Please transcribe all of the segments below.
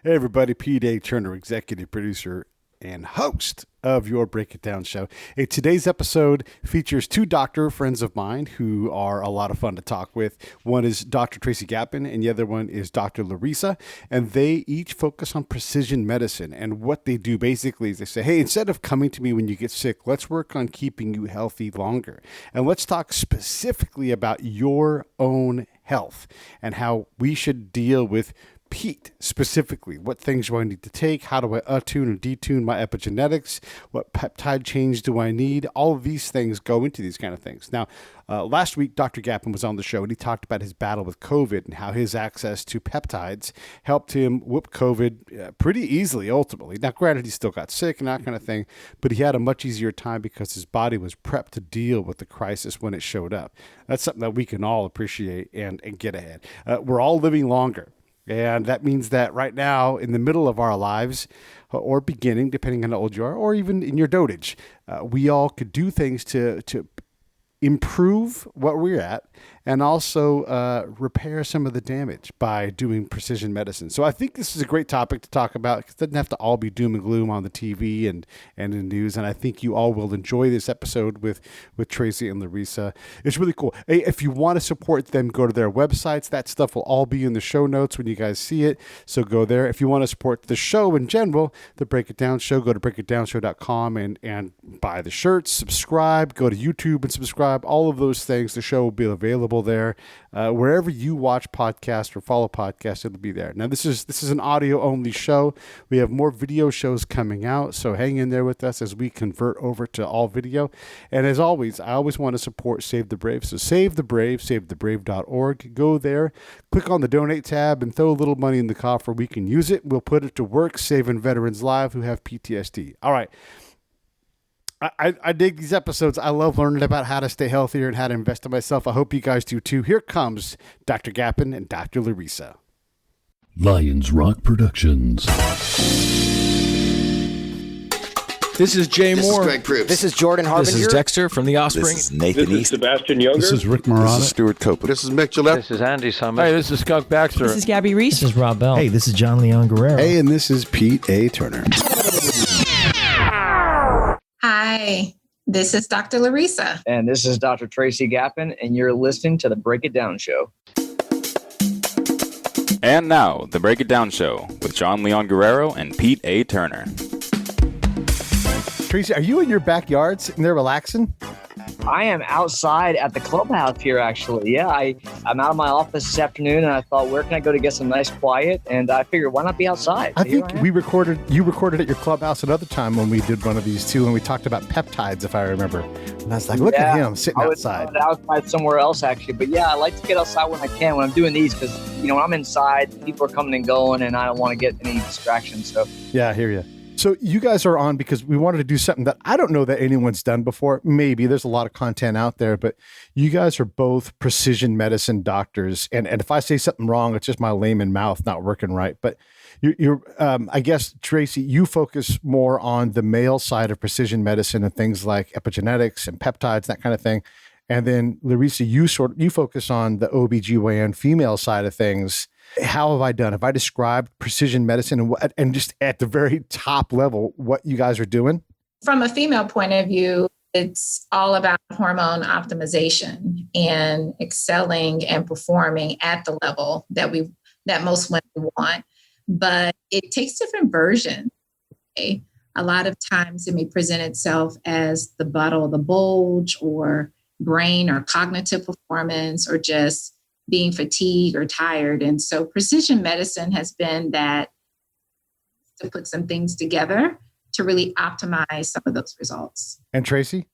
Hey everybody, P.T.A. Turner, executive producer and host of your Break It Down show. Hey, today's episode features two doctor friends of mine who are a lot of fun to talk with. One is Dr. Lareesa Gapin and the other one is Dr. Lareesa, and they each focus on precision medicine. And what they do basically is they say, hey, instead of coming to me when you get sick, let's work on keeping you healthy longer. And let's talk specifically about your own health and how we should deal with Pete, specifically, what things do I need to take? How do I attune and detune my epigenetics? What peptide change do I need? All of these things go into these kind of things. Now, last week, Dr. Gapin was on the show, and he talked about his battle with COVID and how his access to peptides helped him whoop COVID pretty easily, ultimately. Now, granted, he still got sick and that kind of thing, but he had a much easier time because his body was prepped to deal with the crisis when it showed up. That's something that we can all appreciate and get ahead. We're all living longer. And that means that right now, in the middle of our lives, or beginning, depending on how old you are, or even in your dotage, we all could do things to improve what we're at and also repair some of the damage by doing precision medicine. So I think this is a great topic to talk about because it doesn't have to all be doom and gloom on the TV and in the news. And I think you all will enjoy this episode with Tracy and Lareesa. It's really cool. Hey, if you want to support them, go to their websites. That stuff will all be in the show notes when you guys see it. So go there. If you want to support the show in general, the Break It Down Show, go to breakitdownshow.com and buy the shirts, subscribe, go to YouTube and subscribe. All of those things. The show will be available there. Wherever you watch podcasts or follow podcasts, it'll be there. Now, this is an audio-only show. We have more video shows coming out, so hang in there with us as we convert over to all video. And as always, I always want to support Save the Brave. So Save the Brave, savethebrave.org. Go there, click on the Donate tab, and throw a little money in the coffer. We can use it. We'll put it to work saving veterans lives who have PTSD. All right. I dig these episodes. I love learning about how to stay healthier and how to invest in myself. I hope you guys do too. Here comes Dr. Gapin and Dr. Lareesa. Lions Rock Productions. This is Jay Moore. This is Greg Proops. This is Jordan Harbinger. This is Dexter from The Offspring. This is Nathan This is East. Sebastian Younger. This is Rick Marotta. This is Stuart Copeland. This is Mick Gillette. This is Andy Summers. Hey, this is Skunk Baxter. This is Gabby Reese. This is Rob Bell. Hey, this is John Leon Guerrero. Hey, and this is P.T.A. Turner. Hi, this is Dr. Lareesa. And this is Dr. Tracy Gapin, and you're listening to the Break It Down Show. And now, the Break It Down Show with John Leon Guerrero and P.T.A. Turner. Tracy, are you in your backyard sitting there relaxing? I am outside at the clubhouse here, actually. Yeah, I'm out of my office this afternoon, and I thought, where can I go to get some nice quiet? And I figured, why not be outside? I think you recorded at your clubhouse another time when we did one of these too, and we talked about peptides, if I remember. And I was like, look at him sitting outside. I was outside somewhere else, actually. But yeah, I like to get outside when I can when I'm doing these because, when I'm inside, people are coming and going, and I don't want to get any distractions. So yeah, I hear you. So you guys are on because we wanted to do something that I don't know that anyone's done before. Maybe there's a lot of content out there, but you guys are both precision medicine doctors. And if I say something wrong, it's just my layman mouth not working right. But you're I guess, Tracy, you focus more on the male side of precision medicine and things like epigenetics and peptides, that kind of thing. And then Lareesa, you focus on the OBGYN female side of things. How have I done? Have I described precision medicine and just at the very top level, what you guys are doing? From a female point of view, it's all about hormone optimization and excelling and performing at the level that most women want. But it takes different versions. Okay? A lot of times it may present itself as the bottle of the bulge or brain or cognitive performance or just being fatigued or tired. And so precision medicine has been that to put some things together to really optimize some of those results. And Tracy?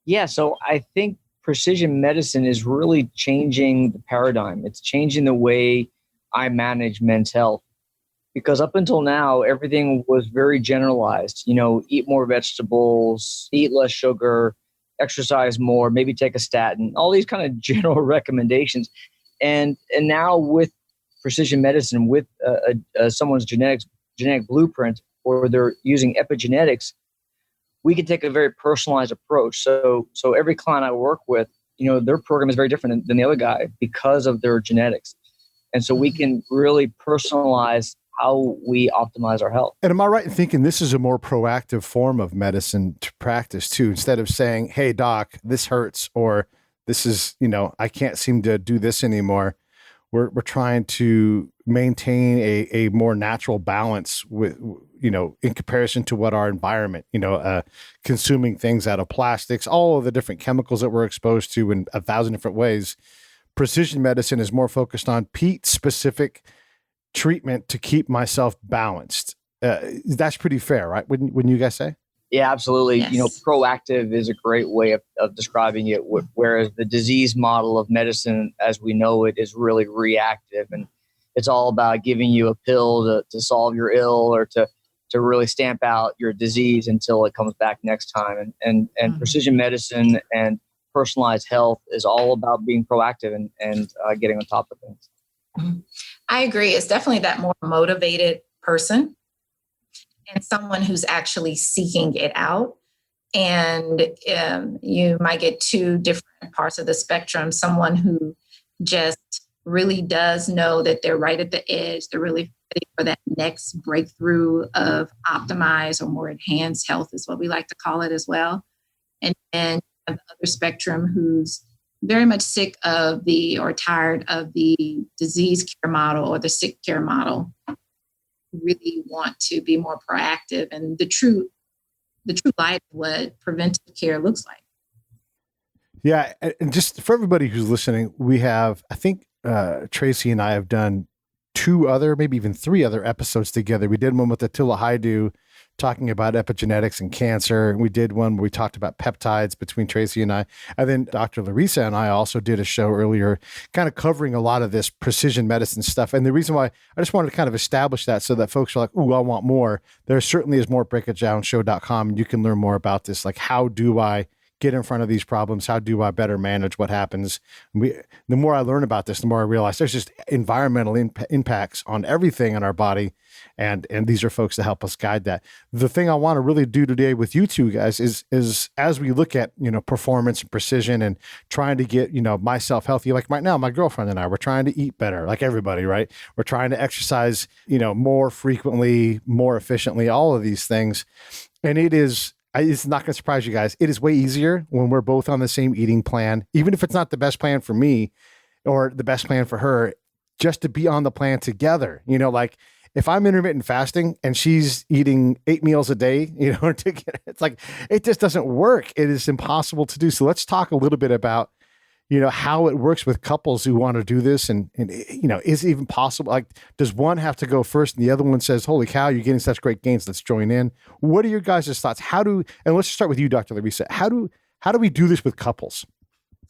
Yeah, so I think precision medicine is really changing the paradigm. It's changing the way I manage men's health. Because up until now, everything was very generalized. Eat more vegetables, eat less sugar, exercise more, maybe take a statin, all these kind of general recommendations. And now with precision medicine, with someone's genetic blueprint, or they're using epigenetics, we can take a very personalized approach. So every client I work with, their program is very different than the other guy because of their genetics. And so we can really personalize how we optimize our health. And am I right in thinking this is a more proactive form of medicine to practice too? Instead of saying, hey, doc, this hurts, or this is, I can't seem to do this anymore. We're trying to maintain a more natural balance with, in comparison to what our environment, consuming things out of plastics, all of the different chemicals that we're exposed to in 1,000 different ways. Precision medicine is more focused on specific treatment to keep myself balanced. That's pretty fair, right? Wouldn't you guys say? Yeah, absolutely. Yes. Proactive is a great way of describing it, whereas the disease model of medicine, as we know it, is really reactive. And it's all about giving you a pill to solve your ill or to really stamp out your disease until it comes back next time. And precision medicine and personalized health is all about being proactive and getting on top of things. I agree. It's definitely that more motivated person and someone who's actually seeking it out. And you might get two different parts of the spectrum. Someone who just really does know that they're right at the edge. They're really ready for that next breakthrough of optimized or more enhanced health is what we like to call it as well. And then the other spectrum who's very much sick of or tired of the disease care model or the sick care model, really want to be more proactive and the true light of what preventive care looks like. Yeah. And just for everybody who's listening, we have, I think Tracy and I have done 2 other, maybe even 3 other episodes together. We did one with Attila Haiku talking about epigenetics and cancer. And we did one where we talked about peptides between Tracy and I. And then Dr. Lareesa and I also did a show earlier kind of covering a lot of this precision medicine stuff. And the reason why I just wanted to kind of establish that so that folks are like, ooh, I want more. There certainly is more at breakitdownshow.com. And you can learn more about this. Like, how do I get in front of these problems? How do I better manage what happens? The more I learn about this, the more I realize there's just environmental impacts on everything in our body. And these are folks that help us guide that. The thing I want to really do today with you two guys is as we look at, performance and precision and trying to get, myself healthy, like right now, my girlfriend and I, we're trying to eat better, like everybody, right? We're trying to exercise, more frequently, more efficiently, all of these things. And it's not going to surprise you guys. It is way easier when we're both on the same eating plan, even if it's not the best plan for me or the best plan for her, just to be on the plan together. Like if I'm intermittent fasting and she's eating 8 meals a day, it's like, it just doesn't work. It is impossible to do. So let's talk a little bit about, how it works with couples who want to do this. And is it even possible? Like, does one have to go first and the other one says, holy cow, you're getting such great gains, let's join in? What are your guys' thoughts? And let's start with you, Dr. Lareesa. How do we do this with couples?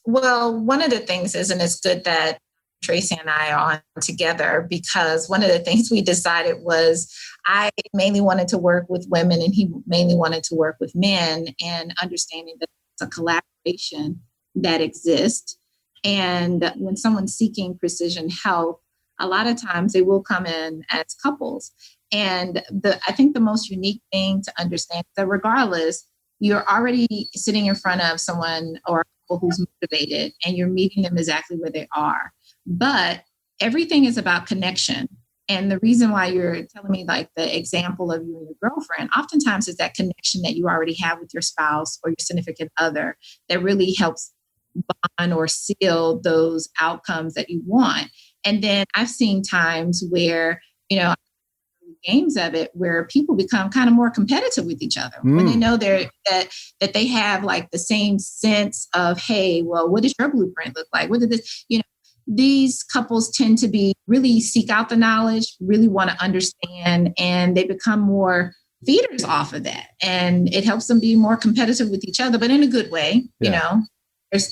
Well, one of the things is, and it's good that Tracy and I are on together, because one of the things we decided was I mainly wanted to work with women and he mainly wanted to work with men, and understanding that it's a collaboration that exists. And when someone's seeking precision health, a lot of times they will come in as couples. And I think the most unique thing to understand is that regardless, you're already sitting in front of someone or a couple who's motivated and you're meeting them exactly where they are. But everything is about connection. And the reason why you're telling me like the example of you and your girlfriend, oftentimes is that connection that you already have with your spouse or your significant other that really helps bond or seal those outcomes that you want. And then I've seen times where, games of it where people become kind of more competitive with each other when they know that they have like the same sense of, hey, well, what does your blueprint look like? What did this, these couples tend to be really seek out the knowledge, really want to understand, and they become more feeders off of that. And it helps them be more competitive with each other, but in a good way,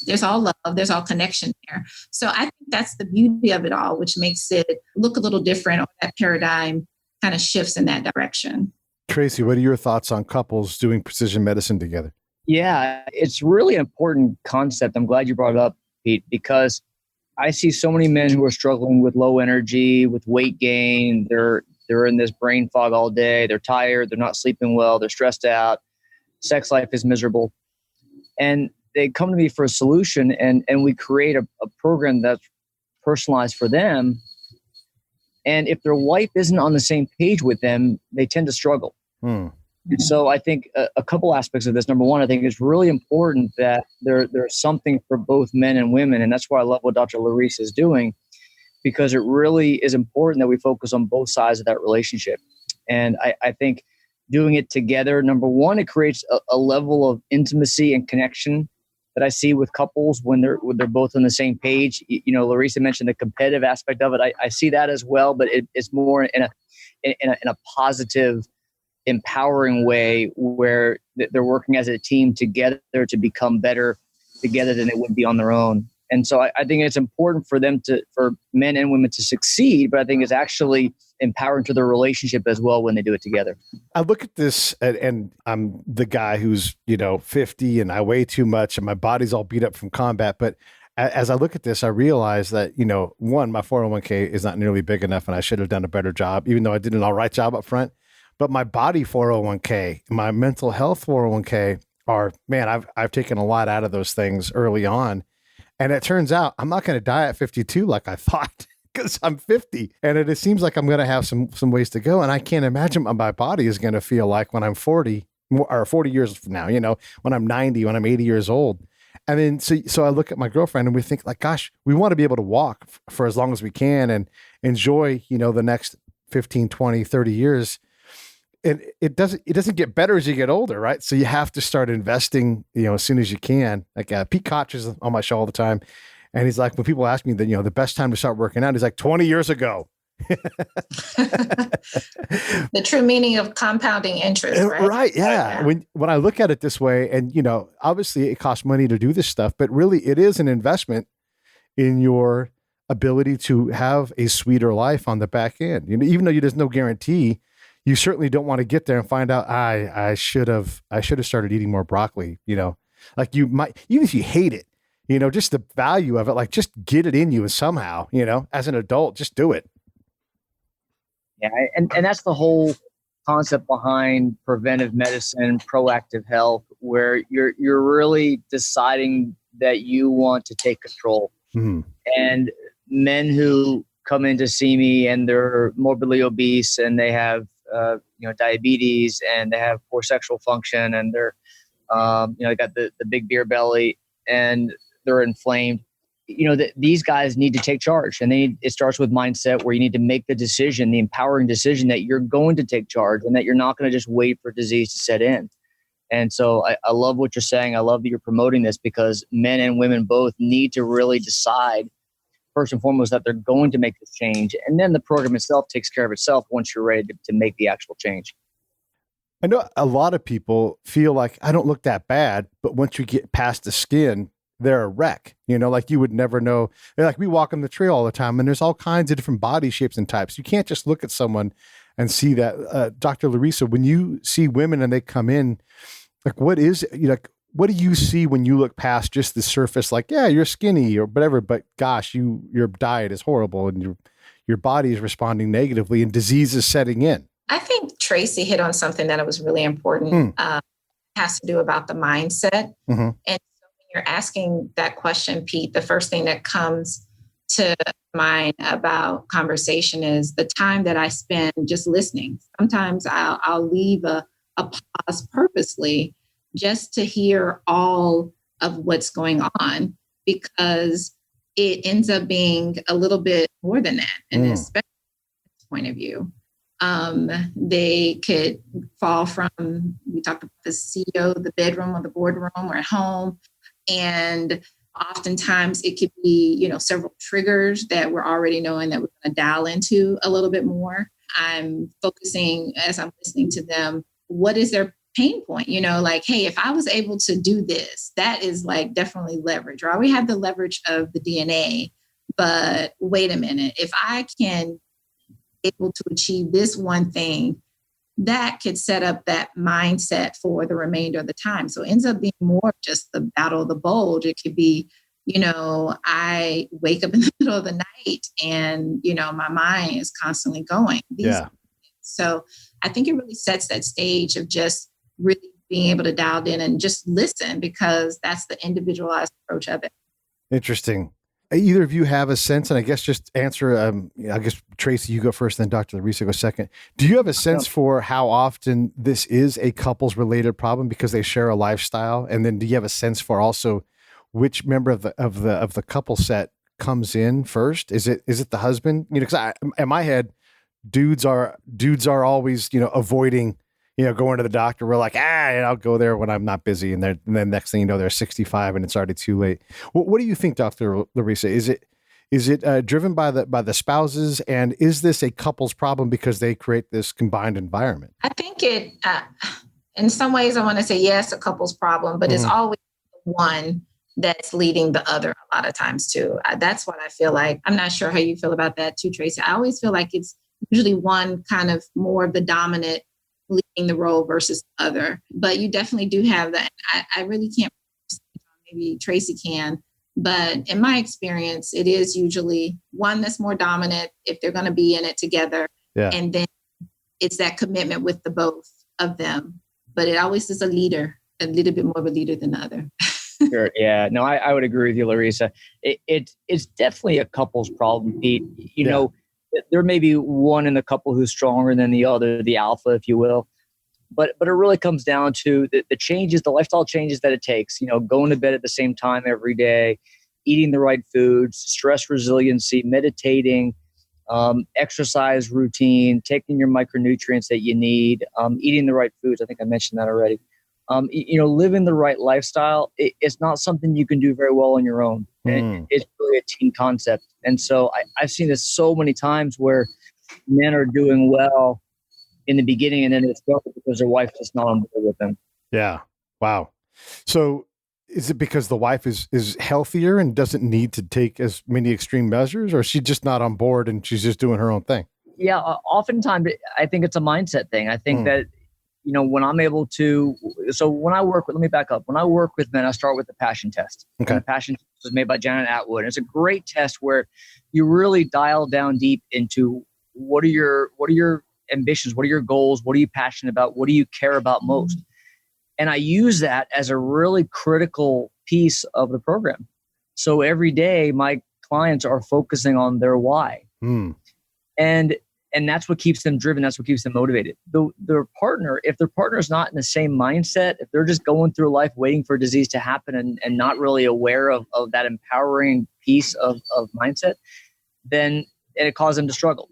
There's all love, there's all connection there. So I think that's the beauty of it all, which makes it look a little different, or that paradigm kind of shifts in that direction. Tracy, what are your thoughts on couples doing precision medicine together? Yeah, it's really an important concept. I'm glad you brought it up, Pete, because I see so many men who are struggling with low energy, with weight gain. They're in this brain fog all day. They're tired. They're not sleeping well. They're stressed out. Sex life is miserable. And they come to me for a solution, and we create a program that's personalized for them. And if their wife isn't on the same page with them, they tend to struggle. And so I think a couple aspects of this. Number one, I think it's really important that there's something for both men and women. And that's why I love what Dr. Lareesa is doing, because it really is important that we focus on both sides of that relationship. And I think doing it together, number one, it creates a level of intimacy and connection that I see with couples when they're both on the same page. You know, Lareesa mentioned the competitive aspect of it. I see that as well, but it's more in a positive, empowering way where they're working as a team together to become better together than they would be on their own. And so I think it's important for men and women to succeed, but I think it's actually empowering to their relationship as well when they do it together. I look at this and I'm the guy who's, 50 and I weigh too much and my body's all beat up from combat. But as I look at this, I realize that, one, my 401k is not nearly big enough and I should have done a better job, even though I did an all right job up front. But my body 401k, my mental health 401k I've taken a lot out of those things early on. And it turns out I'm not going to die at 52 like I thought, because I'm 50 and it seems like I'm going to have some ways to go. And I can't imagine what my body is going to feel like when I'm 40 or 40 years from now, when I'm 90, when I'm 80 years old. And then, so I look at my girlfriend and we think like, gosh, we want to be able to walk for as long as we can and enjoy, the next 15, 20, 30 years. And it doesn't get better as you get older, right? So you have to start investing, as soon as you can. Like Pete Koch is on my show all the time. And he's like, when people ask me that, the best time to start working out, he's like 20 years ago. The true meaning of compounding interest, right? Right. Yeah. When I look at it this way, and, obviously it costs money to do this stuff, but really it is an investment in your ability to have a sweeter life on the back end. Even though there's no guarantee, you certainly don't want to get there and find out, I should have started eating more broccoli, like you might, even if you hate it, just the value of it, like just get it in you somehow, as an adult, just do it. Yeah. And that's the whole concept behind preventive medicine, proactive health, where you're really deciding that you want to take control. Mm-hmm. And men who come in to see me and they're morbidly obese and they have diabetes and they have poor sexual function and they're, got the big beer belly and they're inflamed. These guys need to take charge, and it starts with mindset where you need to make the decision, the empowering decision that you're going to take charge and that you're not going to just wait for disease to set in. And so I love what you're saying. I love that you're promoting this, because men and women both need to really decide first and foremost that they're going to make this change. And then the program itself takes care of itself once you're ready to make the actual change. I know a lot of people feel like I don't look that bad, but once you get past the skin, they're a wreck, like you would never know. Like we walk on the trail all the time and there's all kinds of different body shapes and types. You can't just look at someone and see that. Dr. Lareesa, when you see women and they come in, like what do you see when you look past just the surface? Like, yeah, you're skinny or whatever, but gosh, your diet is horrible and your body is responding negatively and disease is setting in. I think Tracy hit on something that was really important. Has to do about the mindset. Mm-hmm. And so when you're asking that question, Pete, the first thing that comes to mind about conversation is the time that I spend just listening. Sometimes I'll leave a pause purposely just to hear all of what's going on, because it ends up being a little bit more than that. And especially from this point of view, they could fall from, we talked about the CEO, the bedroom or the boardroom or at home. And oftentimes it could be, several triggers that we're already knowing that we're going to dial into a little bit more. I'm focusing as I'm listening to them, what is their pain point? Like, hey, if I was able to do this, that is like definitely leverage, right? We have the leverage of the DNA, but wait a minute, if I can able to achieve this one thing, that could set up that mindset for the remainder of the time. So it ends up being more just the battle of the bulge. It could be, I wake up in the middle of the night and, my mind is constantly going. So I think it really sets that stage of just really being able to dial in and just listen, because that's the individualized approach of it. Interesting. either of you have a sense, and I guess just answer, I guess, Tracy, you go first, then Dr. Lareesa go second. Do you have a sense for how often this is a couples related problem because they share a lifestyle? And then do you have a sense for also which member of the couple set comes in first? Is it the husband? Because in my head, dudes are always, avoiding, going to the doctor. We're like, I'll go there when I'm not busy. And then next thing you know, they're 65 and it's already too late. What do you think, Dr. Lareesa? Is it driven by the spouses, and is this a couple's problem because they create this combined environment? I think it, in some ways, I want to say yes, a couple's problem, but it's always one that's leading the other a lot of times too. That's what I feel like. I'm not sure how you feel about that too, Tracy. I always feel like it's usually one kind of more of the dominant leading the role versus the other. But you definitely do have that. I really can't, maybe Tracy can, but in my experience, it is usually one that's more dominant if they're going to be in it together. Yeah. And then it's that commitment with the both of them. But it always is a leader, a little bit more of a leader than the other. Sure. Yeah. No, I would agree with you, Lareesa. It's definitely a couple's problem, Pete. You know, there may be one in the couple who's stronger than the other, the alpha, if you will. But it really comes down to the changes, the lifestyle changes that it takes. Going to bed at the same time every day, eating the right foods, stress resiliency, meditating, exercise routine, taking your micronutrients that you need, eating the right foods. I think I mentioned that already. Living the right lifestyle, it's not something you can do very well on your own. It's really a team concept. And so I've seen this so many times where men are doing well in the beginning and then it's struggle because their wife's just not on board with them. Yeah. Wow. So is it because the wife is healthier and doesn't need to take as many extreme measures, or is she just not on board and she's just doing her own thing? Yeah. Oftentimes I think it's a mindset thing. I think that, when I'm able to, let me back up. When I work with men, I start with the passion test. Okay. And the passion test was made by Janet Atwood. It's a great test where you really dial down deep into what are your ambitions? What are your goals? What are you passionate about? What do you care about most? And I use that as a really critical piece of the program. So every day my clients are focusing on their why. And that's what keeps them driven. That's what keeps them motivated. Their partner, if their partner is not in the same mindset, if they're just going through life waiting for disease to happen and not really aware of that empowering piece of mindset, then it causes them to struggle.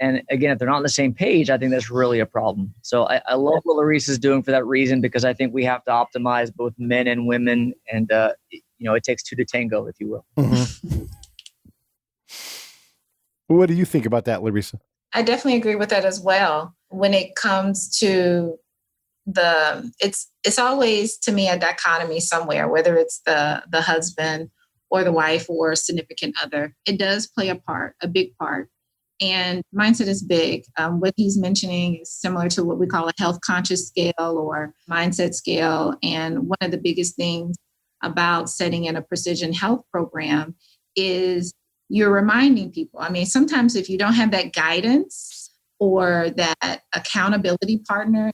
And again, if they're not on the same page, I think that's really a problem. So I love what Lareesa is doing for that reason, because I think we have to optimize both men and women. And, it takes two to tango, if you will. Mm-hmm. What do you think about that, Lareesa? I definitely agree with that as well. When it comes to it's always, to me, a dichotomy somewhere, whether it's the husband or the wife or a significant other. It does play a big part. And mindset is big. What he's mentioning is similar to what we call a health conscious scale or mindset scale. And one of the biggest things about setting in a precision health program is you're reminding people. I mean, sometimes if you don't have that guidance or that accountability partner,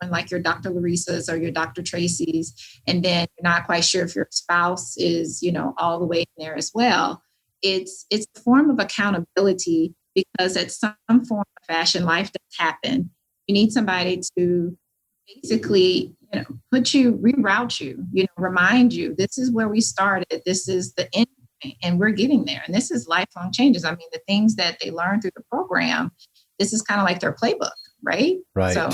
someone like your Dr. Lareesa's or your Dr. Tracy's, and then you're not quite sure if your spouse is, all the way in there as well. It's a form of accountability, because at some form of fashion, life does happen. You need somebody to basically, reroute you, remind you, this is where we started. This is the end. And we're getting there. And this is lifelong changes. I mean, the things that they learn through the program, this is kind of like their playbook, right? Right. So,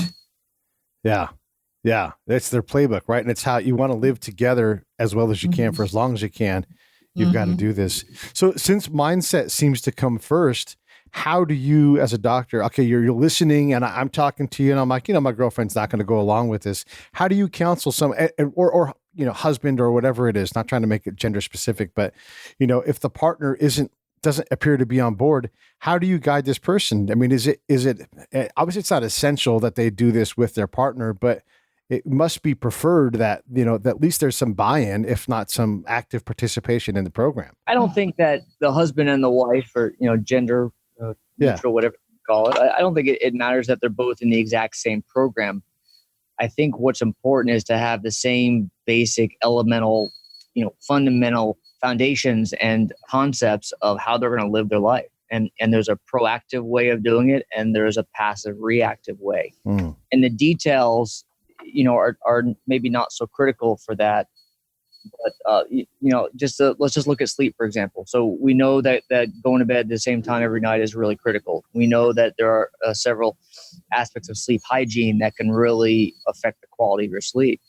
yeah. That's their playbook, right? And it's how you want to live together as well as you can for as long as you can. You've got to do this. So since mindset seems to come first, how do you, as a doctor, okay, you're listening and I'm talking to you and I'm like, my girlfriend's not going to go along with this. How do you counsel or husband or whatever it is, not trying to make it gender specific, but, if the partner doesn't appear to be on board, how do you guide this person? I mean, is it obviously it's not essential that they do this with their partner, but it must be preferred that, that at least there's some buy-in, if not some active participation in the program. I don't think that the husband and the wife are, gender neutral, whatever you call it. I don't think it matters that they're both in the exact same program. I think what's important is to have the same basic elemental, fundamental foundations and concepts of how they're going to live their life. And there's a proactive way of doing it, and there's a passive reactive way. And the details, are maybe not so critical for that. But let's just look at sleep, for example. So we know that going to bed at the same time every night is really critical. We know that there are several aspects of sleep hygiene that can really affect the quality of your sleep.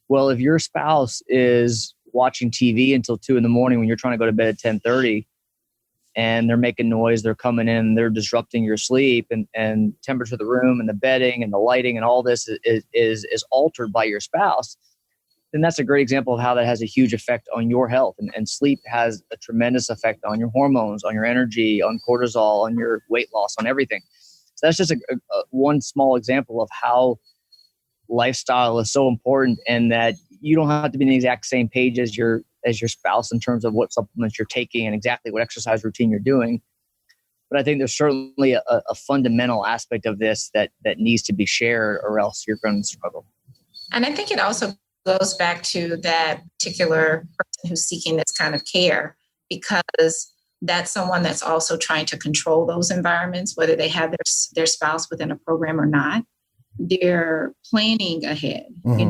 Well, if your spouse is watching TV until 2 a.m. when you're trying to go to bed at 10:30, and they're making noise, they're coming in, they're disrupting your sleep, and temperature of the room and the bedding and the lighting and all this is altered by your spouse, then that's a great example of how that has a huge effect on your health. And sleep has a tremendous effect on your hormones, on your energy, on cortisol, on your weight loss, on everything. So that's just a one small example of how lifestyle is so important, and that you don't have to be in the exact same page as your spouse in terms of what supplements you're taking and exactly what exercise routine you're doing. But I think there's certainly a fundamental aspect of this that needs to be shared, or else you're going to struggle. And I think it also goes back to that particular person who's seeking this kind of care, because that's someone that's also trying to control those environments, whether they have their spouse within a program or not. They're planning ahead, in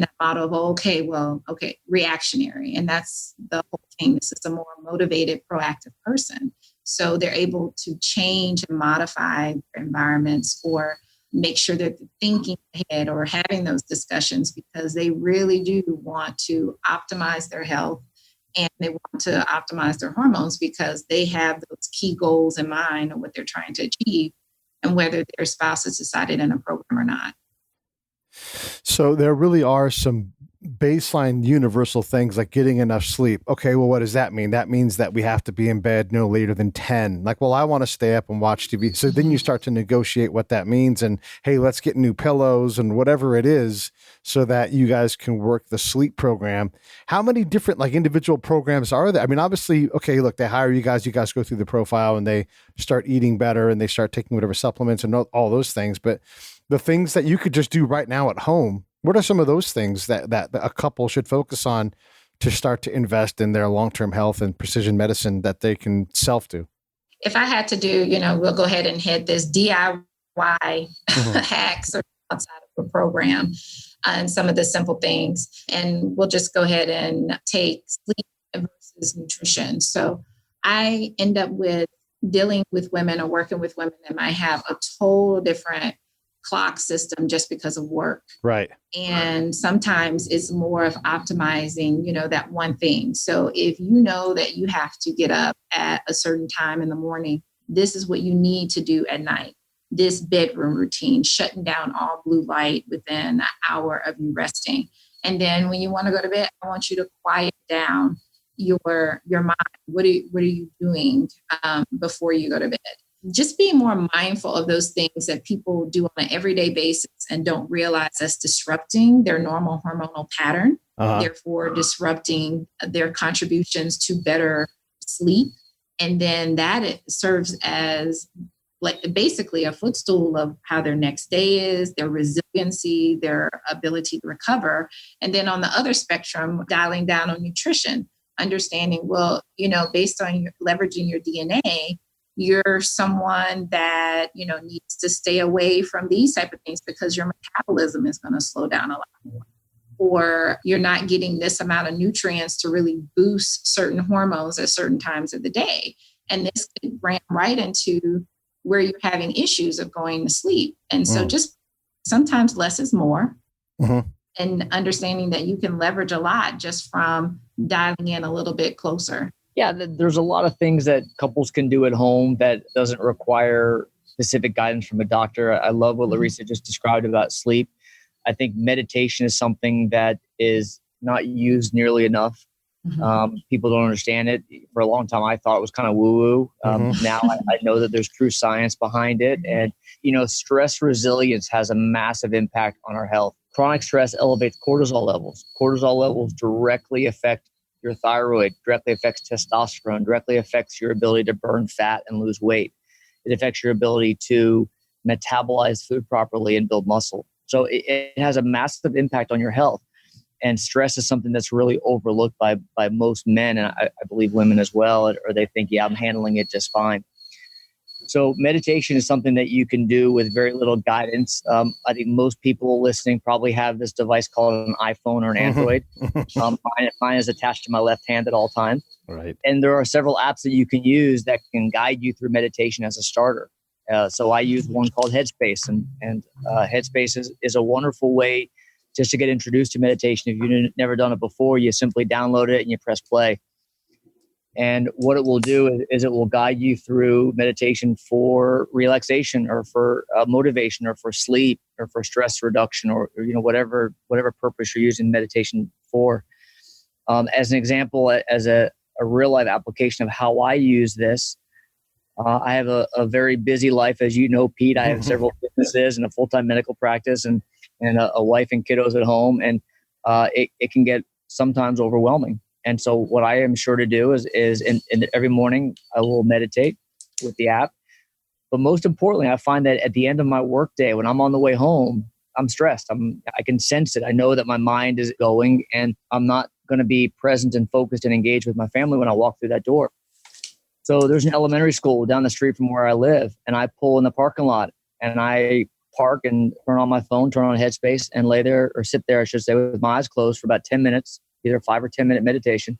that model of, reactionary. And that's the whole thing. This is a more motivated, proactive person. So they're able to change and modify their environments, or make sure that they're thinking ahead or having those discussions, because they really do want to optimize their health, and they want to optimize their hormones, because they have those key goals in mind of what they're trying to achieve, and whether their spouse has decided in a program or not. So there really are some baseline universal things like getting enough sleep. Okay, well, what does that mean? That means that we have to be in bed no later than 10. Like, well, I want to stay up and watch TV. So then you start to negotiate what that means, and hey, let's get new pillows and whatever it is, so that you guys can work the sleep program. How many different individual programs are there? I mean, obviously, okay, look, they hire you guys go through the profile and they start eating better and they start taking whatever supplements and all those things. But the things that you could just do right now at home, what are some of those things that a couple should focus on to start to invest in their long-term health and precision medicine that they can self-do? If I had to do, we'll go ahead and hit this DIY hacks or outside of a program, and some of the simple things. And we'll just go ahead and take sleep versus nutrition. So I end up with dealing with women or working with women that might have a total different clock system just because of work. Right. And sometimes it's more of optimizing, that one thing. So if you know that you have to get up at a certain time in the morning, this is what you need to do at night. This bedroom routine, shutting down all blue light within an hour of you resting. And then when you want to go to bed, I want you to quiet down your mind. What are you doing before you go to bed? Just being more mindful of those things that people do on an everyday basis and don't realize that's disrupting their normal hormonal pattern, therefore disrupting their contributions to better sleep. And then that it serves as basically a footstool of how their next day is, their resiliency, their ability to recover. And then on the other spectrum, dialing down on nutrition, understanding, based on leveraging your DNA, you're someone that, needs to stay away from these type of things because your metabolism is going to slow down a lot more. Or you're not getting this amount of nutrients to really boost certain hormones at certain times of the day. And this could ram right into where you're having issues of going to sleep. And so just sometimes less is more. And understanding that you can leverage a lot just from dialing in a little bit closer. Yeah, there's a lot of things that couples can do at home that doesn't require specific guidance from a doctor. I love what Lareesa just described about sleep. I think meditation is something that is not used nearly enough. People don't understand it. For a long time, I thought it was kind of woo-woo. Now I know that there's true science behind it. And, stress resilience has a massive impact on our health. Chronic stress elevates cortisol levels. Cortisol levels directly affect your thyroid, directly affects testosterone, directly affects your ability to burn fat and lose weight. It affects your ability to metabolize food properly and build muscle. So it has a massive impact on your health. And stress is something that's really overlooked by most men, and I believe women as well, or they think, yeah, I'm handling it just fine. So meditation is something that you can do with very little guidance. I think most people listening probably have this device called an iPhone or an Android. Mine is attached to my left hand at all times. Right. And there are several apps that you can use that can guide you through meditation as a starter. So I use one called Headspace, and Headspace is a wonderful way just to get introduced to meditation. If you've never done it before, you simply download it and you press play. And what it will do is it will guide you through meditation for relaxation, or for motivation, or for sleep, or for stress reduction, or whatever purpose you're using meditation for. As an example, as a real life application of how I use this, I have a very busy life, as you know, Pete. I have several businesses and a full-time medical practice, and a wife and kiddos at home, and it can get sometimes overwhelming. And so what I am sure to do is every morning I will meditate with the app. But most importantly, I find that at the end of my workday, when I'm on the way home, I'm stressed. I can sense it. I know that my mind is going, and I'm not going to be present and focused and engaged with my family when I walk through that door. So there's an elementary school down the street from where I live, and I pull in the parking lot, and I park and turn on my phone, turn on Headspace, and lay there, or sit there, I should say, with my eyes closed for about 10 minutes, either 5 or 10 minute meditation.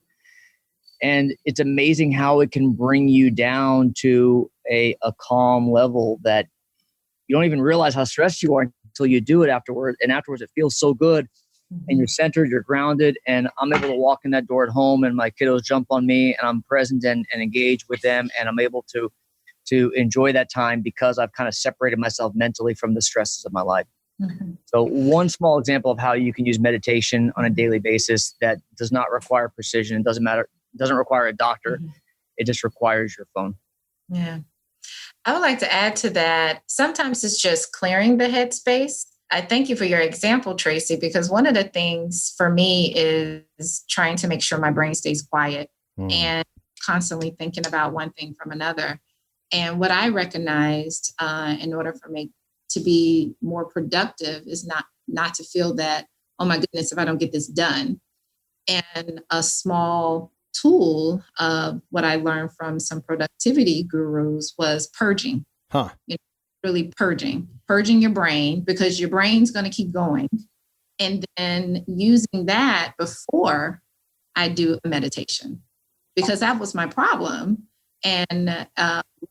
And it's amazing how it can bring you down to a calm level that you don't even realize how stressed you are until you do it afterward. And afterwards, it feels so good, and you're centered, you're grounded, and I'm able to walk in that door at home, and my kiddos jump on me, and I'm present and engaged with them, and I'm able to enjoy that time because I've kind of separated myself mentally from the stresses of my life. Mm-hmm. So one small example of how you can use meditation on a daily basis that does not require precision. It doesn't require a doctor. Mm-hmm. It just requires your phone. Yeah. I would like to add to that. Sometimes it's just clearing the headspace. I thank you for your example, Tracy, because one of the things for me is trying to make sure my brain stays quiet and constantly thinking about one thing from another. And what I recognized in order for me to be more productive is not to feel that, oh my goodness, if I don't get this done. And a small tool of what I learned from some productivity gurus was purging. Really purging your brain, because your brain's going to keep going. And then using that before I do a meditation, because that was my problem. And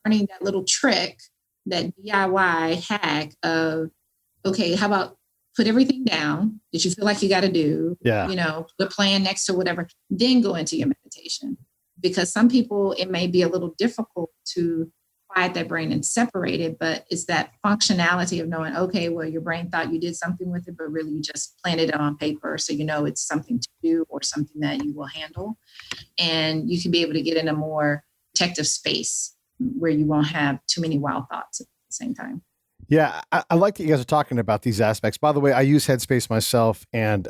learning that little trick, that DIY hack of, okay, how about put everything down that you feel like you got to do, the plan next to whatever, then go into your meditation. Because some people, it may be a little difficult to quiet their brain and separate it, but it's that functionality of knowing, okay, well, your brain thought you did something with it, but really you just planted it on paper. So, it's something to do or something that you will handle. And you can be able to get in a more protective space where you won't have too many wild thoughts at the same time. Yeah, I like that you guys are talking about these aspects. By the way, I use Headspace myself, and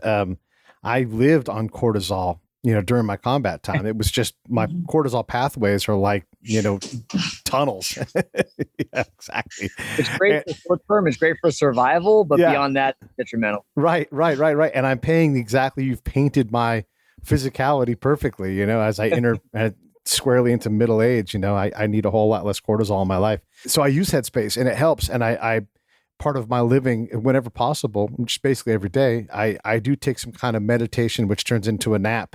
I lived on cortisol, during my combat time. It was just my cortisol pathways are like, tunnels. Yeah, exactly. It's great for short term. It's great for survival, but beyond that, detrimental. Right. And I'm paying you've painted my physicality perfectly, as I enter squarely into middle age. I need a whole lot less cortisol in my life. So I use Headspace, and it helps. And I part of my living, whenever possible, just basically every day, I do take some kind of meditation, which turns into a nap.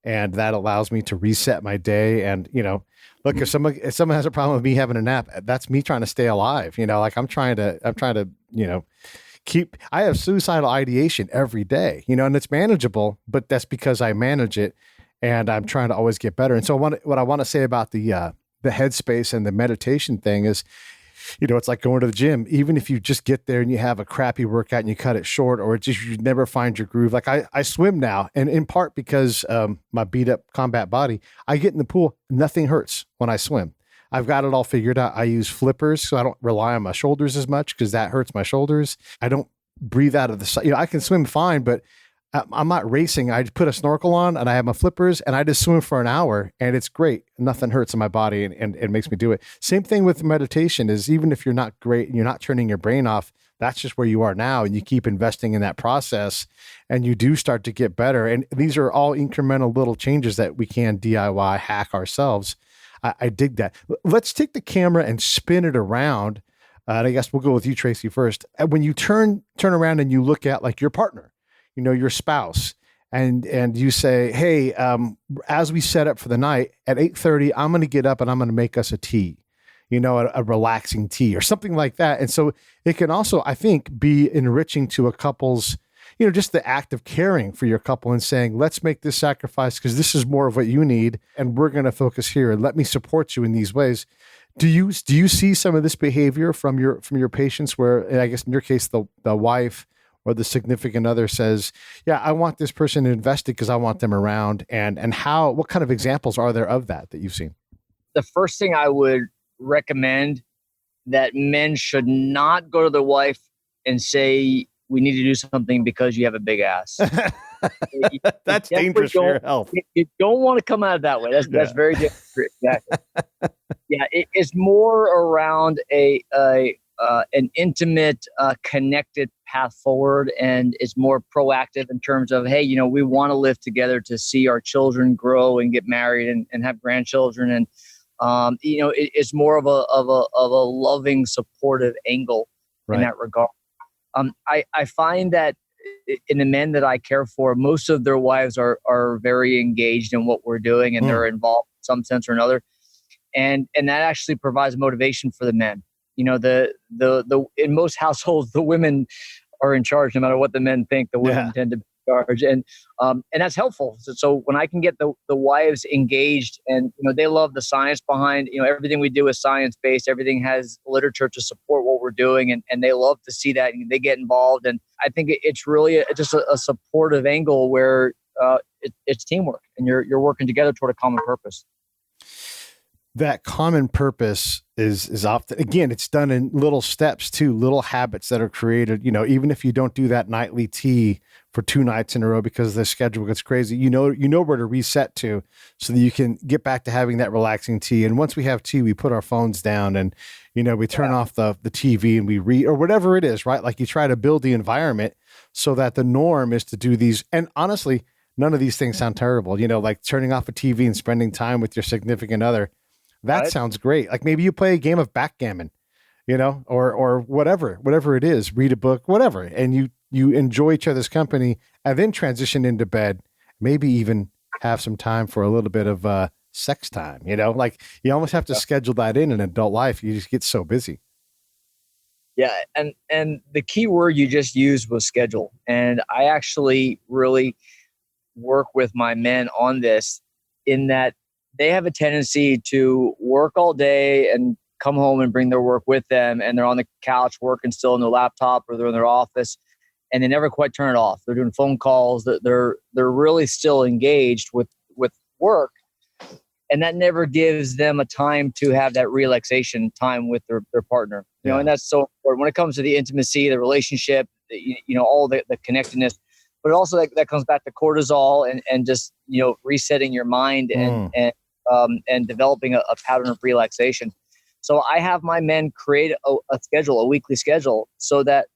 And that allows me to reset my day. And, look, if someone has a problem with me having a nap, that's me trying to stay alive. I'm trying to, I have suicidal ideation every day, and it's manageable, but that's because I manage it, and I'm trying to always get better. And so what I want to say about the headspace and the meditation thing is, it's like going to the gym. Even if you just get there and you have a crappy workout and you cut it short, or you never find your groove. Like I swim now, and in part because my beat up combat body, I get in the pool, nothing hurts when I swim. I've got it all figured out. I use flippers, so I don't rely on my shoulders as much because that hurts my shoulders. I don't breathe out of the side. I can swim fine, but I'm not racing. I just put a snorkel on and I have my flippers and I just swim for an hour and it's great. Nothing hurts in my body and it makes me do it. Same thing with meditation is even if you're not great and you're not turning your brain off, that's just where you are now. And you keep investing in that process and you do start to get better. And these are all incremental little changes that we can DIY hack ourselves. I dig that. Let's take the camera and spin it around. And I guess we'll go with you, Tracy, first. When you turn around and you look at like your partner, your spouse, and you say, hey, as we set up for the night at 8:30, I'm going to get up and I'm going to make us a tea, a relaxing tea or something like that. And so it can also, I think, be enriching to a couple's, just the act of caring for your couple and saying, let's make this sacrifice because this is more of what you need. And we're going to focus here and let me support you in these ways. Do you see some of this behavior from your patients where, and I guess in your case, the wife or the significant other says, yeah, I want this person invested because I want them around, and what kind of examples are there of that you've seen? The first thing I would recommend that men should not go to their wife and say, we need to do something because you have a big ass. That's dangerous for your health. You don't want to come out of that way. That's very different. Exactly. Yeah, it's more around an intimate, connected path forward, and it's more proactive in terms of, hey, we want to live together to see our children grow and get married and have grandchildren, and it's more of a loving, supportive angle in that regard. I find that in the men that I care for, most of their wives are very engaged in what we're doing, and they're involved in some sense or another, and that actually provides motivation for the men. The in most households, the women are in charge, no matter what the men think. The women tend to be in charge, and that's helpful. So when I can get the wives engaged, and they love the science behind, everything we do is science based. Everything has literature to support what we're doing, and they love to see that, and they get involved. And I think it's really just a supportive angle where it's teamwork, and you're working together toward a common purpose. That common purpose is often, again, it's done in little steps too, little habits that are created. Even if you don't do that nightly tea for 2 nights in a row because the schedule gets crazy, you know where to reset to so that you can get back to having that relaxing tea. And once we have tea, we put our phones down and, we turn off the TV and we read or whatever it is, right? Like you try to build the environment so that the norm is to do these. And honestly, none of these things sound terrible, like turning off a TV and spending time with your significant other. That sounds great. Like maybe you play a game of backgammon, or whatever it is, read a book, whatever. And you enjoy each other's company and then transition into bed, maybe even have some time for a little bit of sex time, like you almost have to schedule that in adult life. You just get so busy. Yeah. And the key word you just used was schedule. And I actually really work with my men on this in that they have a tendency to work all day and come home and bring their work with them. And they're on the couch working still on their laptop or they're in their office and they never quite turn it off. They're doing phone calls. They're really still engaged with work. And that never gives them a time to have that relaxation time with their partner, and that's so important when it comes to the intimacy, the relationship, all the connectedness, but also that comes back to cortisol and just, resetting your mind and developing a pattern of relaxation. So I have my men create a schedule, a weekly schedule, so that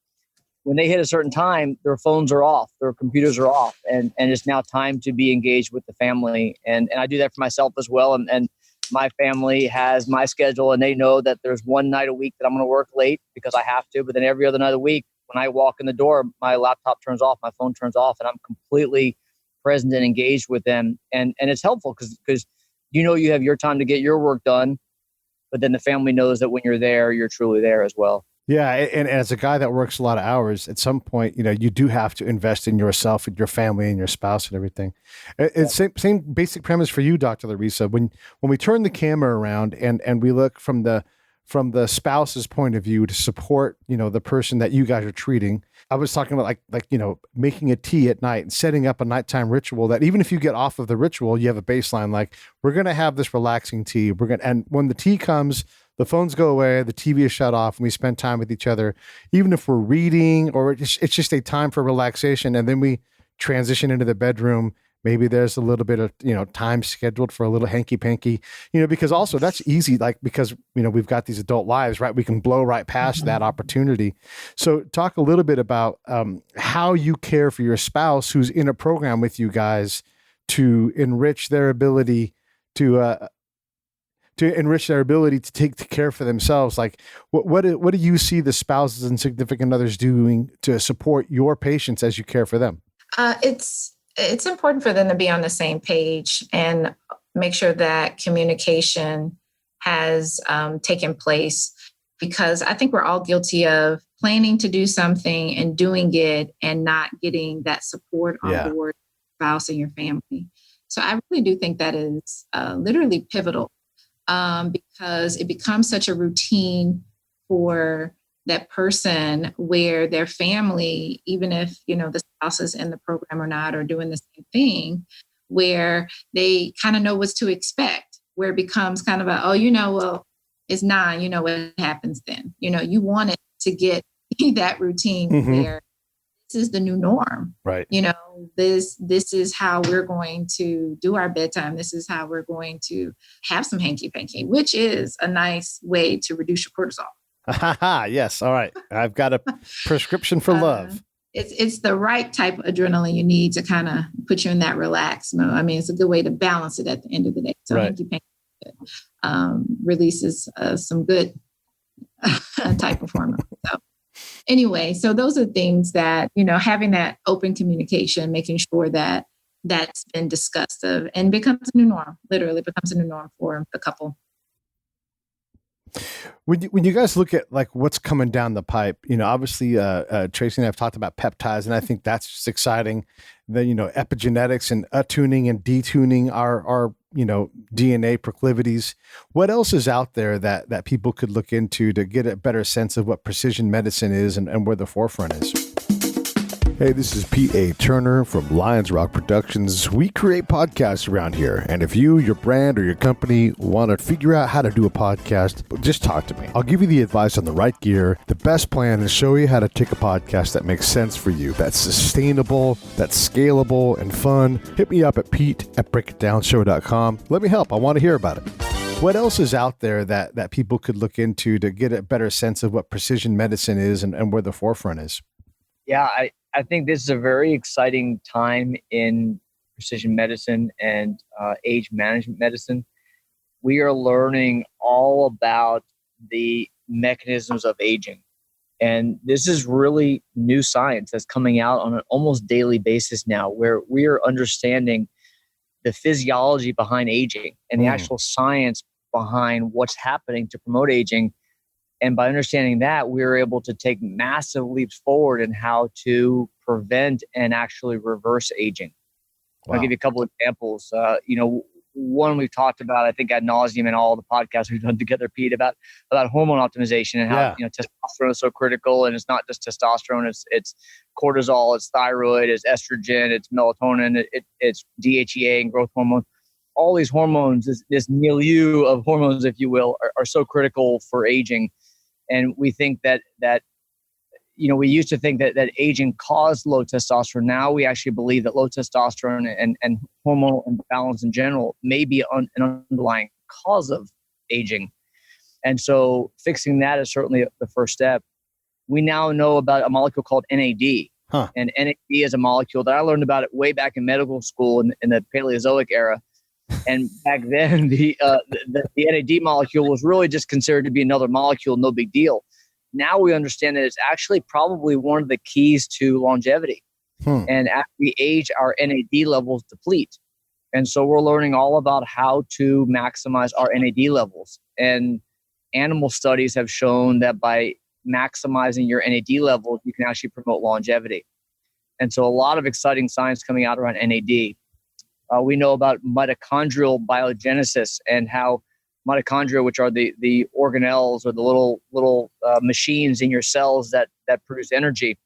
when they hit a certain time, their phones are off, their computers are off, and it's now time to be engaged with the family. And I do that for myself as well. And my family has my schedule, and they know that there's one night a week that I'm going to work late because I have to. But then every other night a week, when I walk in the door, my laptop turns off, my phone turns off, and I'm completely present and engaged with them. And it's helpful because you have your time to get your work done, but then the family knows that when you're there, you're truly there as well. Yeah. And as a guy that works a lot of hours, at some point, you do have to invest in yourself and your family and your spouse and everything. It's same basic premise for you, Dr. Lareesa. When we turn the camera around and we look from the spouse's point of view to support, the person that you guys are treating. I was talking about like making a tea at night and setting up a nighttime ritual that even if you get off of the ritual, you have a baseline, like we're going to have this relaxing tea. And when the tea comes, the phones go away, the TV is shut off, and we spend time with each other, even if we're reading or it's just a time for relaxation. And then we transition into the bedroom. Maybe there's a little bit of, time scheduled for a little hanky panky, because also that's easy, like, because, we've got these adult lives, right? We can blow right past that opportunity. So talk a little bit about how you care for your spouse who's in a program with you guys to enrich their ability to take care for themselves. Like what do you see the spouses and significant others doing to support your patients as you care for them? It's important for them to be on the same page and make sure that communication has taken place, because I think we're all guilty of planning to do something and doing it and not getting that support on board, spouse and your family. So I really do think that is literally pivotal, because it becomes such a routine for that person where their family, even if, the spouse is in the program or not, or doing the same thing, where they kind of know what to expect, where it becomes kind of well, it's 9, what happens then? You want it to get that routine where this is the new norm, right? This is how we're going to do our bedtime. This is how we're going to have some hanky panky, which is a nice way to reduce your cortisol. Yes. All right. I've got a prescription for love. It's the right type of adrenaline you need to kind of put you in that relaxed mode. I mean, it's a good way to balance it at the end of the day. So hanky panky releases some good type of hormone. So anyway, so those are things that, having that open communication, making sure that that's been discussed and becomes a new norm, literally becomes a new norm for the couple. When you guys look at like what's coming down the pipe, obviously Tracy and I have talked about peptides, and I think that's just exciting. The epigenetics and attuning and detuning our DNA proclivities. What else is out there that people could look into to get a better sense of what precision medicine is and where the forefront is? Hey, this is Pete A. Turner from Lions Rock Productions. We create podcasts around here, and if you, your brand, or your company want to figure out how to do a podcast, just talk to me. I'll give you the advice on the right gear, the best plan, and show you how to take a podcast that makes sense for you, that's sustainable, that's scalable, and fun. Hit me up at pete@breakitdownshow.com. Let me help. I want to hear about it. What else is out there that people could look into to get a better sense of what precision medicine is and where the forefront is? Yeah, I think this is a very exciting time in precision medicine and age management medicine. We are learning all about the mechanisms of aging. And this is really new science that's coming out on an almost daily basis now, where we are understanding the physiology behind aging and the actual science behind what's happening to promote aging. And by understanding that, we were able to take massive leaps forward in how to prevent and actually reverse aging. Wow. I'll give you a couple of examples. One we've talked about, I think ad nauseum in all the podcasts we've done together, Pete, about hormone optimization and how testosterone is so critical. And it's not just testosterone; it's cortisol, it's thyroid, it's estrogen, it's melatonin, it's DHEA and growth hormone. All these hormones, this milieu of hormones, if you will, are so critical for aging. And we think that we used to think that aging caused low testosterone. Now we actually believe that low testosterone and hormonal imbalance in general may be an underlying cause of aging. And so fixing that is certainly the first step. We now know about a molecule called NAD. And NAD is a molecule that I learned about it way back in medical school in the Paleozoic era. And back then, the NAD molecule was really just considered to be another molecule, no big deal. Now we understand that it's actually probably one of the keys to longevity. And as we age, our NAD levels deplete. And so we're learning all about how to maximize our NAD levels. And animal studies have shown that by maximizing your NAD levels, you can actually promote longevity. And so a lot of exciting science coming out around NAD. We know about mitochondrial biogenesis and how mitochondria, which are the organelles or the little machines in your cells that produce energy,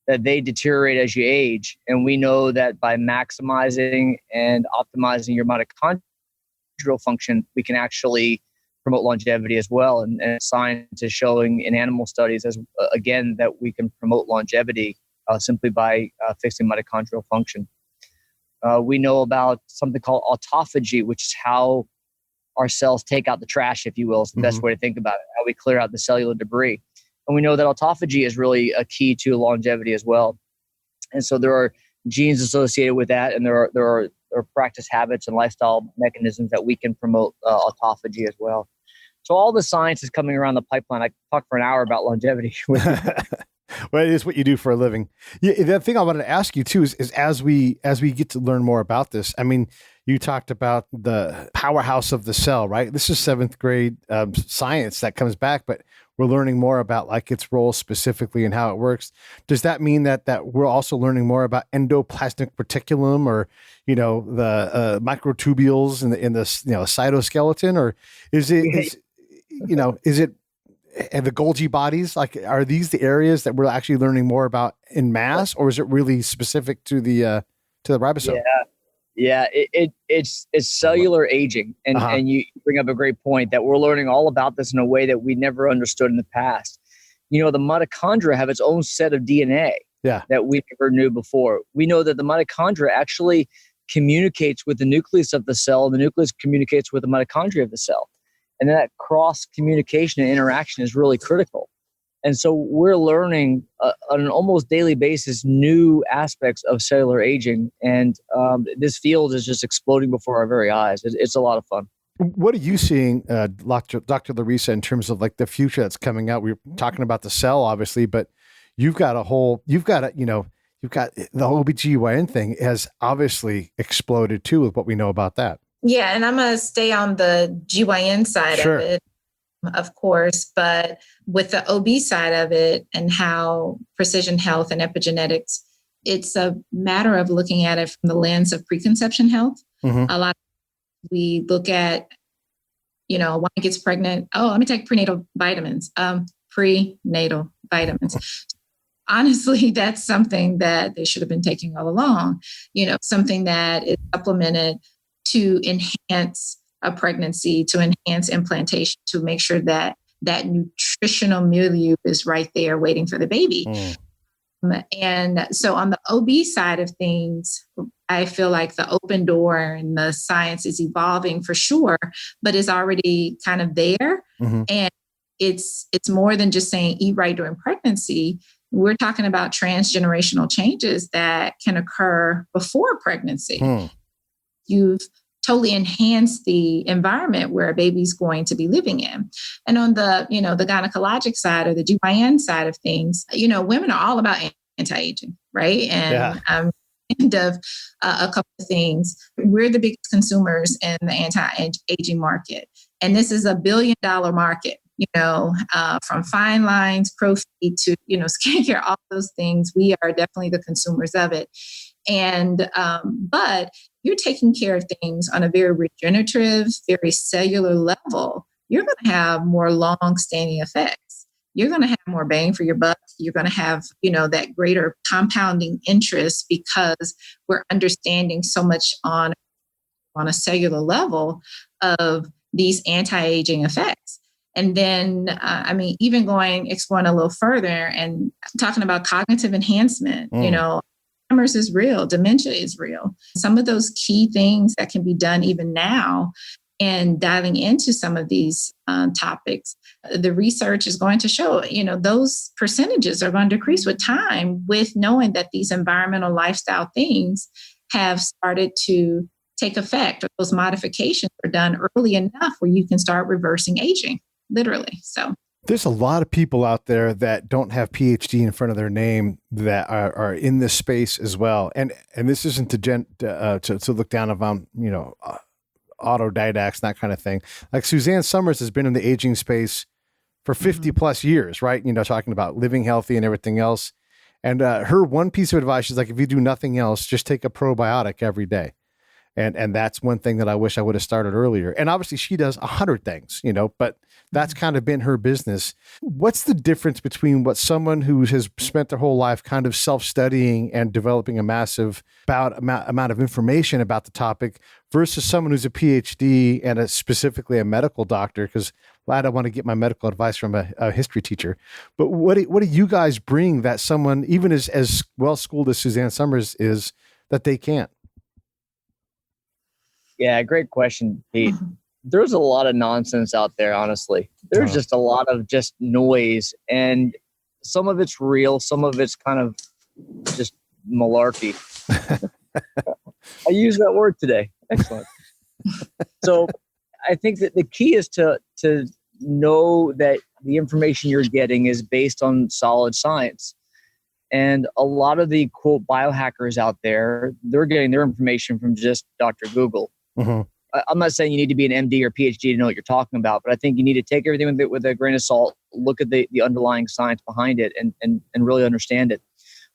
that they deteriorate as you age. And we know that by maximizing and optimizing your mitochondrial function, we can actually promote longevity as well. And science is showing in animal studies again that we can promote longevity simply by fixing mitochondrial function. We know about something called autophagy, which is how our cells take out the trash, if you will. It's the best way to think about it, how we clear out the cellular debris. And we know that autophagy is really a key to longevity as well. And so there are genes associated with that, and there are practice habits and lifestyle mechanisms that we can promote autophagy as well. So all the science is coming around the pipeline. I could talk for an hour about longevity. Well, it is what you do for a living. Yeah, the thing I wanted to ask you too is as we get to learn more about this, I mean, you talked about the powerhouse of the cell, right? This is 7th grade science that comes back, but we're learning more about like its role specifically and how it works. Does that mean that we're also learning more about endoplasmic reticulum, or the microtubules in the cytoskeleton, or is it and the Golgi bodies? Like, are these the areas that we're actually learning more about in mass, or is it really specific to the ribosome? Yeah, it's cellular aging, and you bring up a great point that we're learning all about this in a way that we never understood in the past. The mitochondria have its own set of DNA that we never knew before. We know that the mitochondria actually communicates with the nucleus of the cell, and the nucleus communicates with the mitochondria of the cell. And that cross communication and interaction is really critical. And so we're learning on an almost daily basis new aspects of cellular aging. And this field is just exploding before our very eyes. It's a lot of fun. What are you seeing, Dr. Lareesa, in terms of like the future that's coming out? We're talking about the cell, obviously, but you've got the OBGYN thing has obviously exploded too with what we know about that. Yeah, and I'm going to stay on the GYN side of it, of course, but with the OB side of it and how precision health and epigenetics, it's a matter of looking at it from the lens of preconception health. Mm-hmm. A lot of we look at, a woman gets pregnant. Oh, let me take prenatal vitamins. Prenatal vitamins. Honestly, that's something that they should have been taking all along. Something that is supplemented to enhance a pregnancy, to enhance implantation, to make sure that that nutritional milieu is right there waiting for the baby. And so on the OB side of things, I feel like the open door and the science is evolving for sure, but it's already kind of there. Mm-hmm. And it's more than just saying eat right during pregnancy. We're talking about transgenerational changes that can occur before pregnancy. You've totally enhanced the environment where a baby's going to be living in. And on the, the gynecologic side or the GYN side of things, women are all about anti-aging, right? And end of a couple of things. We're the biggest consumers in the anti-aging market. And this is $1 billion market, from fine lines, Pro-Feed to, skincare, all those things. We are definitely the consumers of it. And, but you're taking care of things on a very regenerative, very cellular level. You're going to have more long-standing effects. You're going to have more bang for your buck. You're going to have, that greater compounding interest because we're understanding so much on a cellular level of these anti-aging effects. And then, even exploring a little further and talking about cognitive enhancement, Alzheimer's is real, dementia is real. Some of those key things that can be done even now, and diving into some of these topics, the research is going to show, those percentages are going to decrease with time, with knowing that these environmental lifestyle things have started to take effect, or those modifications are done early enough where you can start reversing aging, literally. So there's a lot of people out there that don't have PhD in front of their name that are in this space as well. And this isn't to look down upon, autodidacts, that kind of thing. Like Suzanne Summers has been in the aging space for 50 plus years, right? Talking about living healthy and everything else. And her one piece of advice is like, if you do nothing else, just take a probiotic every day. And that's one thing that I wish I would have started earlier. And obviously she does 100 things, but that's kind of been her business. What's the difference between what someone who has spent their whole life kind of self-studying and developing a massive amount of information about the topic versus someone who's a PhD and specifically a medical doctor? Because glad I want to get my medical advice from a history teacher. But what do you guys bring that someone, even as well schooled as Suzanne Summers is, that they can't? Yeah, great question, Pete. There's a lot of nonsense out there, honestly. There's just a lot of just noise, and some of it's real, some of it's kind of just malarkey. I used that word today. Excellent. So I think that the key is to know that the information you're getting is based on solid science. And a lot of the quote biohackers out there, they're getting their information from just Dr. Google. I'm not saying you need to be an MD or PhD to know what you're talking about, but I think you need to take everything with a grain of salt, look at the underlying science behind it, and really understand it.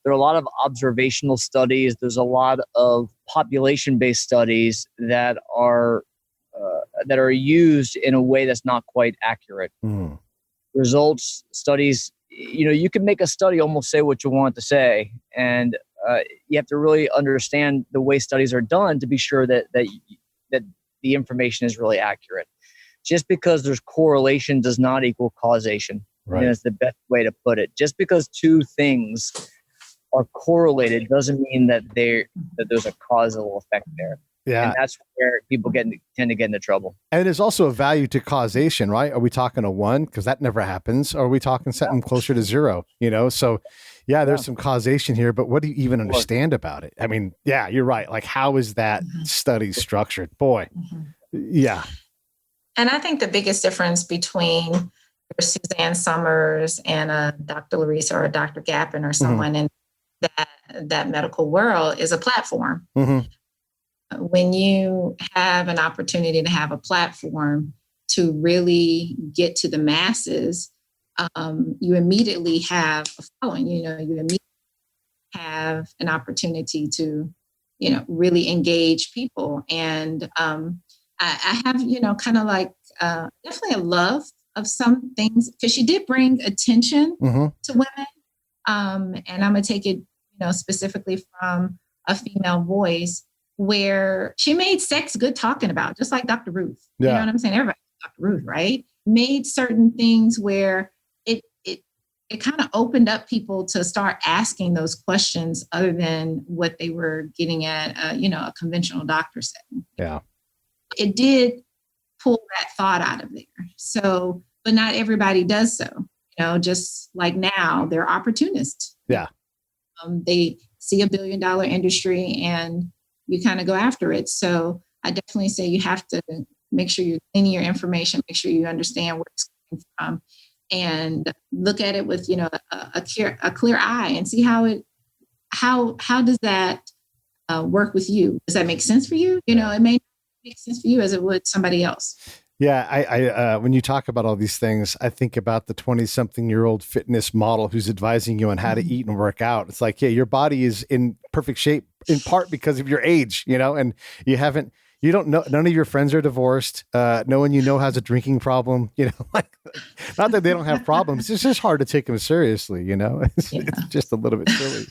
There are a lot of observational studies. There's a lot of population-based studies that are used in a way that's not quite accurate. Results, studies, you can make a study almost say what you want to say, and you have to really understand the way studies are done to be sure that the information is really accurate. Just because there's correlation does not equal causation. Right. And that's the best way to put it. Just because two things are correlated doesn't mean that there's a causal effect there. Yeah. And that's where people tend to get into trouble. And there's also a value to causation, right? Are we talking a 1? Because that never happens. Or are we talking something closer to 0? So yeah, there's some causation here, but what do you even understand about it? I mean, yeah, you're right. Like, how is that study structured? Boy. Yeah. And I think the biggest difference between Suzanne Summers and a Dr. Lareesa or a Dr. Gapin or someone in that medical world is a platform. When you have an opportunity to have a platform to really get to the masses, you immediately have a following. You immediately have an opportunity to, really engage people. And I have, kind of like definitely a love of some things, because she did bring attention to women. And I'm going to take it, specifically from a female voice, where she made sex good talking about, just like Dr. Ruth. Yeah. You know what I'm saying? Everybody, Dr. Ruth, right? Made certain things where it kind of opened up people to start asking those questions other than what they were getting at, a conventional doctor setting. Yeah. It did pull that thought out of there. So, but not everybody does so. Just like now, they're opportunists. Yeah. They see $1 billion industry and you kind of go after it. So I definitely say you have to make sure you're cleaning your information, make sure you understand where it's coming from, and look at it with, a clear eye and see how does that work with you? Does that make sense for you? It may not make sense for you as it would somebody else. Yeah. I when you talk about all these things, I think about the 20-something-year-old fitness model who's advising you on how to eat and work out. It's like, yeah, your body is in perfect shape in part because of your age, and you don't know, none of your friends are divorced. No one has a drinking problem, like, not that they don't have problems. It's just hard to take them seriously, it's just a little bit silly.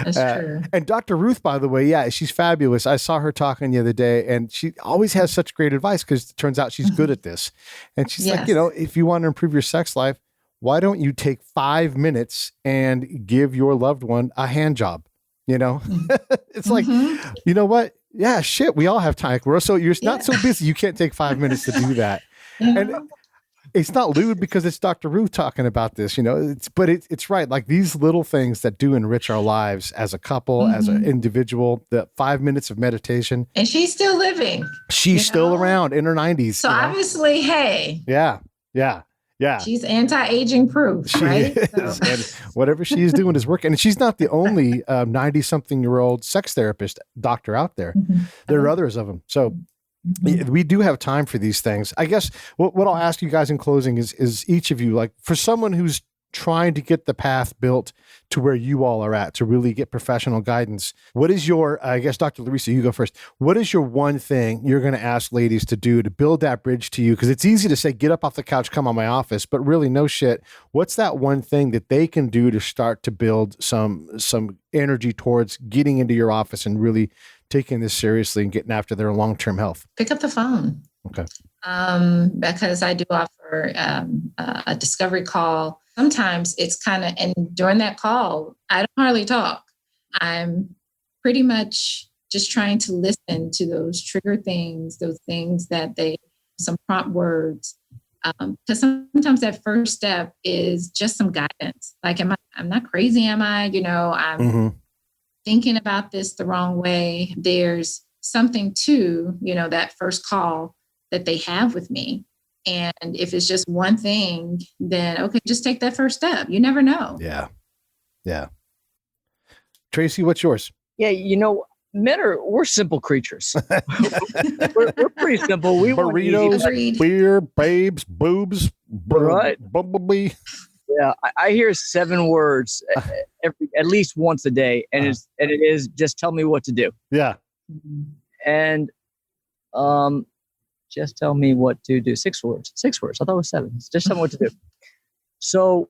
That's true. And Dr. Ruth, by the way, yeah, she's fabulous. I saw her talking the other day, and she always has such great advice because it turns out she's good at this. And she's like, if you want to improve your sex life, why don't you take 5 minutes and give your loved one a hand job? It's like, you know what? Yeah, shit. We all have time. So you're not so busy. You can't take 5 minutes to do that. And it's not lewd because it's Dr. Ruth talking about this, but it's right. Like these little things that do enrich our lives as a couple, as an individual, the 5 minutes of meditation. And she's still living. She's still around in her 90s. So obviously, hey. Yeah. She's anti-aging proof, right? So. And whatever she's doing is working. And she's not the only 90-something-year-old sex therapist doctor out there. There are others of them. So we do have time for these things. I guess what I'll ask you guys in closing is each of you, like for someone who's trying to get the path built to where you all are at to really get professional guidance, what is your, I guess, Dr. Lareesa, you go first. What is your one thing you're going to ask ladies to do to build that bridge to you? Because it's easy to say, get up off the couch, come on my office, but really no shit. What's that one thing that they can do to start to build some energy towards getting into your office and really taking this seriously and getting after their long-term health? Pick up the phone. Okay. because I do offer a discovery call. Sometimes it's and during that call, I don't hardly talk. I'm pretty much just trying to listen to those trigger things, those things that some prompt words. Because sometimes that first step is just some guidance. Like, I'm not crazy, am I? I'm thinking about this the wrong way. There's something to, that first call that they have with me. And if it's just one thing, then okay, just take that first step. You never know. Yeah. Yeah. Tracy, what's yours? Yeah, we're simple creatures. we're pretty simple. We want burritos, beer, babes, boobs, right? Bumblebee. Yeah, I hear 7 words at least once a day, and it is just tell me what to do. Yeah, and just tell me what to do. 6 words. 6 words. I thought it was 7. Just tell me what to do. So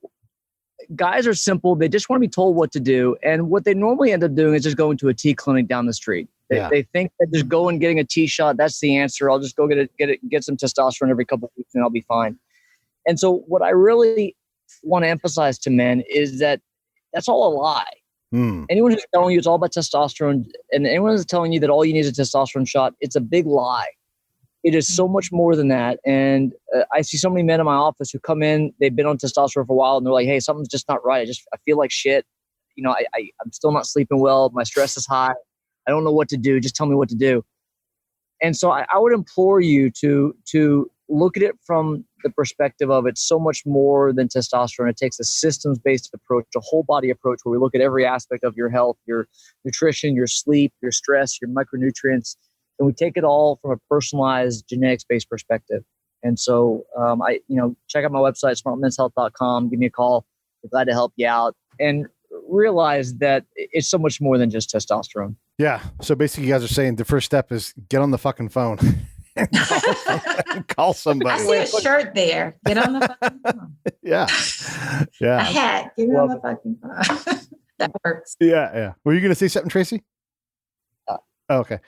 guys are simple. They just want to be told what to do. And what they normally end up doing is just going to a tea clinic down the street. They think that just going and getting a tea shot, that's the answer. I'll just go get some testosterone every couple of weeks and I'll be fine. And so what I really want to emphasize to men is that that's all a lie. Anyone who's telling you it's all about testosterone, and anyone who's telling you that all you need is a testosterone shot, it's a big lie. It is so much more than that. And I see so many men in my office who come in, they've been on testosterone for a while, and they're like, hey, something's just not right. I feel like shit. I'm still not sleeping well. My stress is high. I don't know what to do. Just tell me what to do. And so I would implore you to look at it from the perspective of it's so much more than testosterone. It takes a systems-based approach, a whole body approach where we look at every aspect of your health, your nutrition, your sleep, your stress, your micronutrients, and we take it all from a personalized genetics-based perspective. And so check out my website, smartmenshealth.com. Give me a call. We're glad to help you out. And realize that it's so much more than just testosterone. Yeah. So basically you guys are saying the first step is get on the fucking phone. Call somebody. I see a shirt there. Get on the fucking phone. Yeah. A hat. Get on the fucking phone. That works. Yeah. Were you going to say something, Tracy? Okay.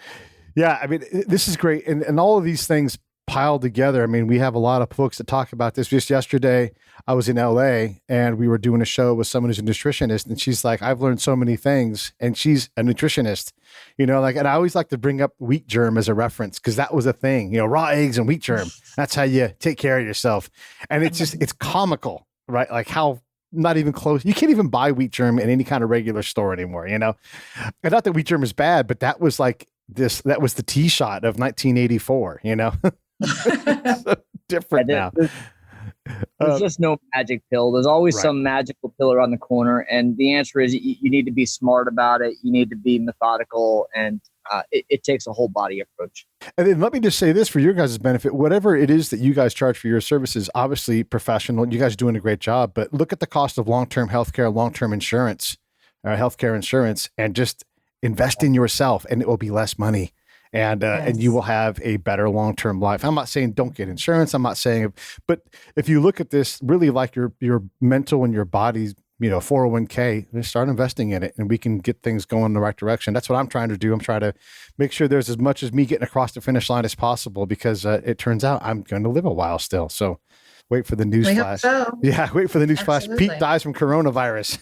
Yeah. I mean, this is great. And all of these things piled together. I mean, we have a lot of folks that talk about this. Just yesterday, I was in LA and we were doing a show with someone who's a nutritionist, and she's like, I've learned so many things, and she's a nutritionist, and I always like to bring up wheat germ as a reference, because that was a thing, raw eggs and wheat germ. That's how you take care of yourself. And it's comical, right? Like how not even close. You can't even buy wheat germ in any kind of regular store anymore, And not that wheat germ is bad, but that was like that was the tea shot of 1984, So different now. There's just no magic pill. There's always some magical pill around the corner. And the answer is you need to be smart about it. You need to be methodical. And it takes a whole body approach. And then let me just say this for your guys' benefit. Whatever it is that you guys charge for your services, obviously professional. You guys are doing a great job. But look at the cost of long-term healthcare, long-term insurance, healthcare insurance, and just invest in yourself, and it will be less money. And you will have a better long-term life. I'm not saying don't get insurance. I'm not saying, but if you look at this really like your mental and your body's, 401k, then start investing in it, and we can get things going in the right direction. That's what I'm trying to do. I'm trying to make sure there's as much as me getting across the finish line as possible, because it turns out I'm going to live a while still. So wait for the news flash. So. Yeah, wait for the news flash. Pete dies from coronavirus.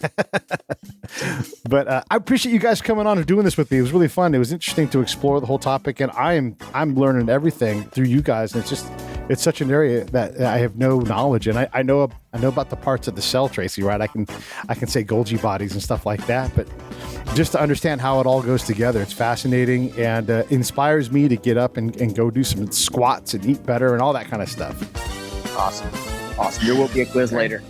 But I appreciate you guys coming on and doing this with me. It was really fun. It was interesting to explore the whole topic, and I'm learning everything through you guys. And it's such an area that I have no knowledge in. I know about the parts of the cell, Tracy, right? I can say Golgi bodies and stuff like that, but just to understand how it all goes together, it's fascinating and inspires me to get up and go do some squats and eat better and all that kind of stuff. Awesome. There will be a quiz later.